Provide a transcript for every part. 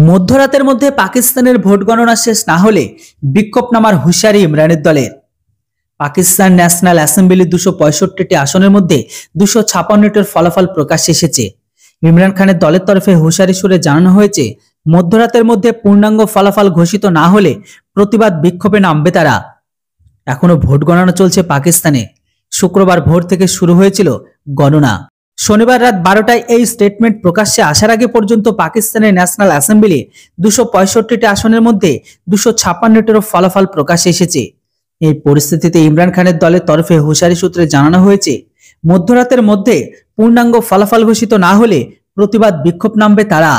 মধ্যরাতের মধ্যে পাকিস্তানের ভোট গণনা শেষ না হলে বিক্ষোভ নামার হুঁশিয়ারি ইমরানের দলের। পাকিস্তান ন্যাশনাল অ্যাসেম্বলি 265টি আসনের মধ্যে 256টির ফলাফল প্রকাশ্যে এসেছে। ইমরান খানের দলের তরফে হুঁশিয়ারি সুরে জানানো হয়েছে, মধ্যরাতের মধ্যে পূর্ণাঙ্গ ফলাফল ঘোষিত না হলে প্রতিবাদ বিক্ষোভে নামবে তারা। এখনো ভোট গণনা চলছে পাকিস্তানে। শুক্রবার ভোর থেকে শুরু হয়েছিল গণনা। শনিবার রাত 12টায় এই স্টেটমেন্ট প্রকাশ্যে আসার আগে পর্যন্ত পাকিস্তানের ন্যাশনাল অ্যাসেম্বলি 265টি আসনের মধ্যে 256টিরও ফলাফল প্রকাশ্যে এসেছে। এই পরিস্থিতিতে ইমরান খানের দলের তরফে হুঁশিয়ারি সূত্রে জানানো হয়েছে, মধ্যরাতের মধ্যে পূর্ণাঙ্গ ফলাফল ঘোষিত না হলে প্রতিবাদ বিক্ষোভ নামবে তারা।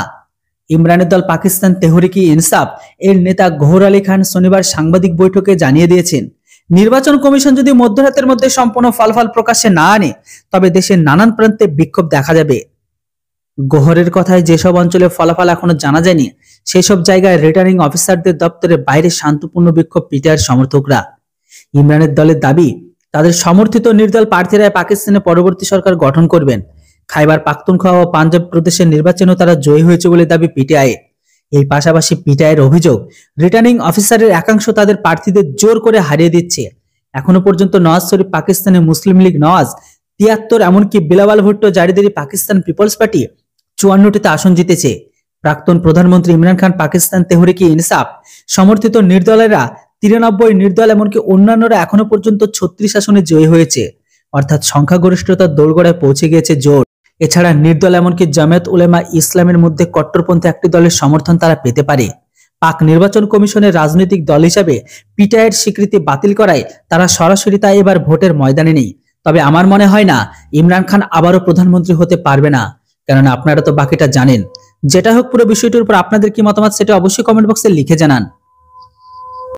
ইমরানের দল পাকিস্তান তেহরিক-ই-ইনসাফ এর নেতা গৌহর আলী খান শনিবার সাংবাদিক বৈঠকে জানিয়ে দিয়েছেন, নির্বাচন কমিশন যদি মধ্যরাতের মধ্যে সম্পূর্ণ ফলাফল প্রকাশ্যে না আনে তবে দেশের নানান প্রান্তে বিক্ষোভ দেখা যাবে। গৌহরের কথায়, যেসব অঞ্চলে ফলাফল এখনো জানা যায়নি সেসব জায়গায় রিটার্নিং অফিসারদের দপ্তরের বাইরে শান্তপূর্ণ বিক্ষোভ পিটিআইয়ের সমর্থকরা। ইমরানের দলের দাবি, তাদের সমর্থিত নির্দল প্রার্থীরা পাকিস্তানে পরবর্তী সরকার গঠন করবেন। খাইবার পাখতুনখোয়া ও পাঞ্জাব প্রদেশের নির্বাচনেও তারা জয়ী হয়েছে বলে দাবি পিটিআই। এই পাশাপাশি পিটিআইয়ের অভিযোগ, রিটার্নিং অফিসারের একাংশ তাদের প্রার্থীদের জোর করে হারিয়ে দিচ্ছে। এখনো পর্যন্ত নওয়াজ শরীফ পাকিস্তানের মুসলিম লীগ নওয়াজ 73, এমনকি বিলাওয়াল ভুট্টো জারিদারি পাকিস্তান পিপলস পার্টি 54টিতে আসন জিতেছে। প্রাক্তন প্রধানমন্ত্রী ইমরান খান পাকিস্তান তেহরিক-ই-ইনসাফ সমর্থিত নির্দলেরা 93, নির্দল এমনকি অন্যান্যরা এখনো পর্যন্ত 36 আসনে জয়ী হয়েছে। অর্থাৎ সংখ্যাগরিষ্ঠতার দোরগোড়ায় পৌঁছে গিয়েছে জোট। এছাড়া নির্দল এমনকি জামায়াত উলেমা ইসলামের মধ্যে কট্টরপন্থী একটি দলের সমর্থন তারা পেতে পারে। পাক নির্বাচন কমিশনের রাজনৈতিক দল হিসাবে পিটিআইয়ের স্বীকৃতি বাতিল করায় তারা সরাসরি তাই এবার ভোটের ময়দানে নেই। তবে আমার মনে হয় না ইমরান খান আবারও প্রধানমন্ত্রী হতে পারবে না, কেননা আপনারা তো বাকিটা জানেন। যেটা হোক, পুরো বিষয়টির উপর আপনাদের কি মতামত সেটা অবশ্যই কমেন্ট বক্সে লিখে জানান।